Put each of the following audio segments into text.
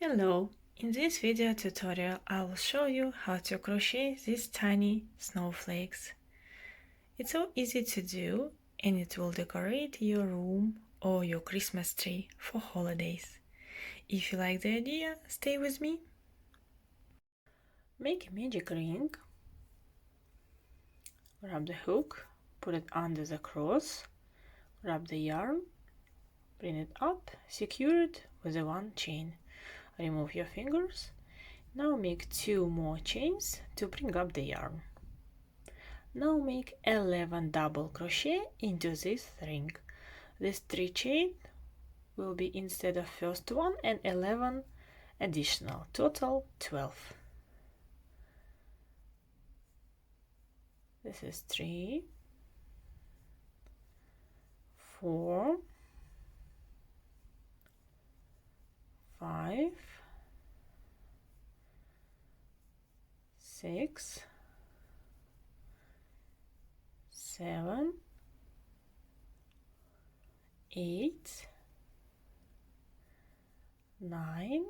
Hello! In this video tutorial I will show you how to crochet these tiny snowflakes. It's so easy to do and it will decorate your room or your Christmas tree for holidays. If you like the idea, stay with me. Make a magic ring. Grab the hook, put it under the cross, grab the yarn, bring it up, secure it with a one chain. Remove your fingers. Now make 2 more chains to bring up the yarn. Now make 11 double crochet into this ring. This 3 chain will be instead of first one and 11 additional, total 12. This is 3, 4, 5, 6, 7, 8, 9,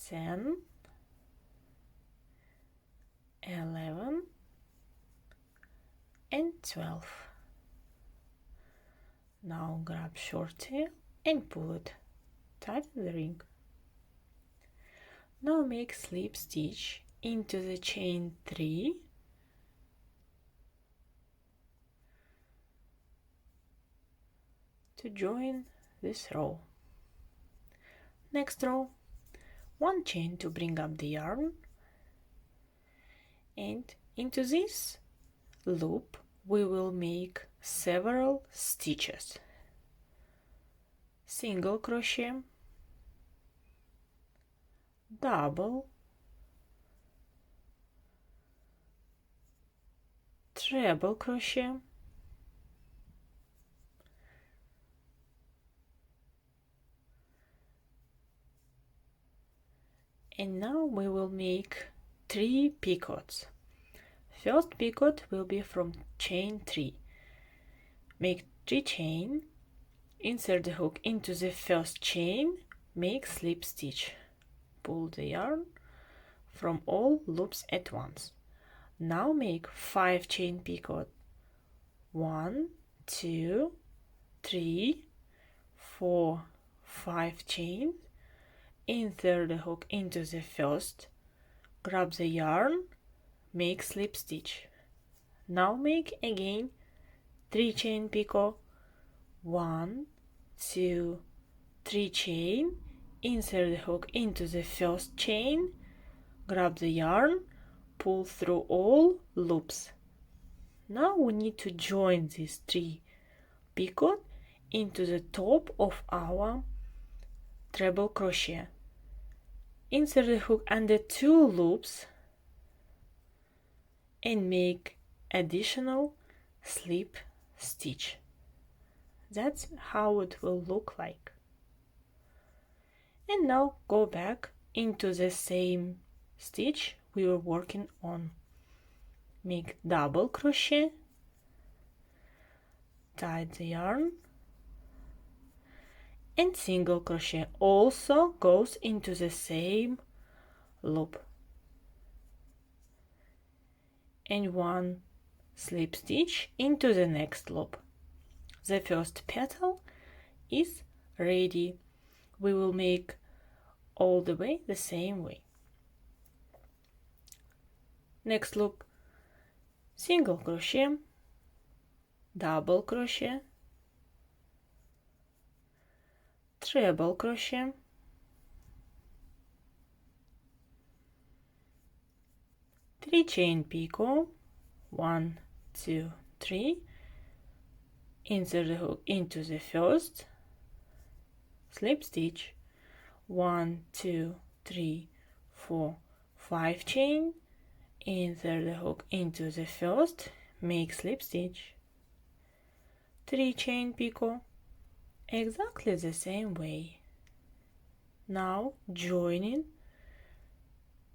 10, 11, and 12. Now grab short tail and pull it. Tighten the ring. Now make slip stitch into the chain 3 to join this row. Next row, 1 chain to bring up the yarn, and into this loop we will make several stitches. Single crochet, double, treble crochet, and now we will make 3 picots. First picot will be from chain 3. Make 3 chain, insert the hook into the first chain, make slip stitch. Pull the yarn from all loops at once. Now make 5 chain picot. 1, 2, 3, 4, 5 chains. Insert the hook into the first, grab the yarn, make slip stitch. Now make again 3 chain picot. 1, 2, 3 chain. Insert the hook into the first chain, grab the yarn, pull through all loops. Now we need to join these 3 picot into the top of our treble crochet. Insert the hook under 2 loops and make additional slip stitch. That's how it will look like. And now go back into the same stitch we were working on. Make double crochet, tie the yarn, and single crochet also goes into the same loop, and 1 slip stitch into the next loop. The first petal is ready. We will make all the way the same way. Next loop, single crochet, double crochet, treble crochet, three chain picot, 1, 2, 3, insert the hook into the first, slip stitch, 1, 2, 3, 4, 5 chain, insert the hook into the first, make slip stitch, 3 chain picot, exactly the same way. Now joining,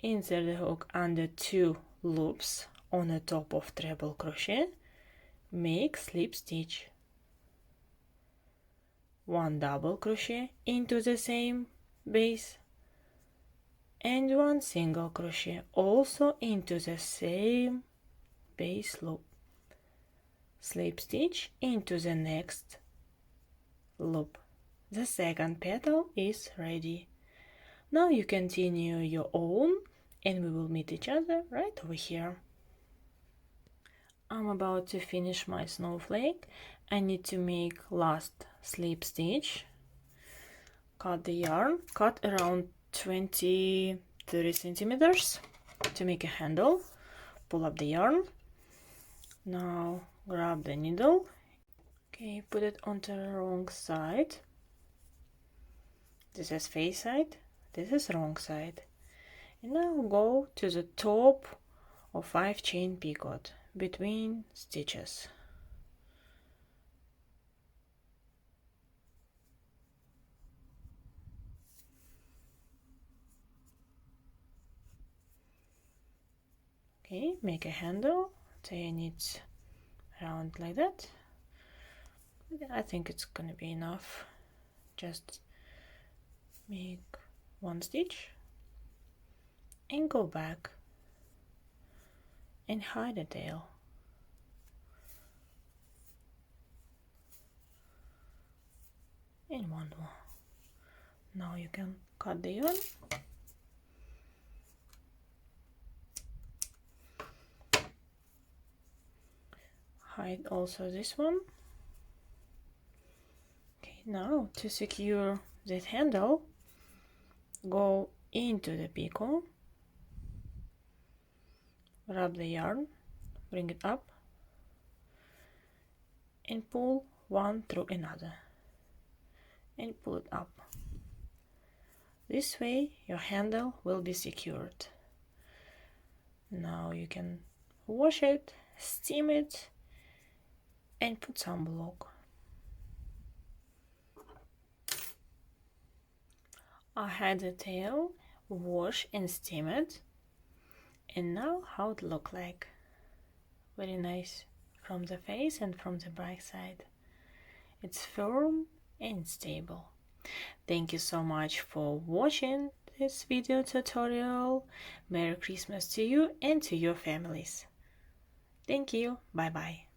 insert the hook under 2 loops on the top of treble crochet, make slip stitch. 1 double crochet into the same base and 1 single crochet also into the same base loop. Slip stitch into the next loop. The second petal is ready. Now you continue your own and we will meet each other right over here. I'm about to finish my snowflake. I need to make last slip stitch. Cut the yarn, cut around 20-30 centimeters to make a handle. Pull up the yarn. Now grab the needle. Okay, put it onto the wrong side. This is face side, this is wrong side. And now go to the top of 5 chain picot between stitches. Okay, make a handle, turn it around like that. I think it's gonna be enough. Just make 1 stitch and go back and hide the tail. And 1 more. Now you can cut the yarn. Hide also this one. Okay, now to secure that handle, go into the picot, grab the yarn, bring it up and pull one through another and pull it up. This way your handle will be secured. Now you can wash it, steam it and put sunblock. I had the tail, wash and steam it, and now how it look like. Very nice from the face and from the back side. It's firm and stable. Thank you so much for watching this video tutorial. Merry Christmas to you and to your families. Thank you. Bye bye.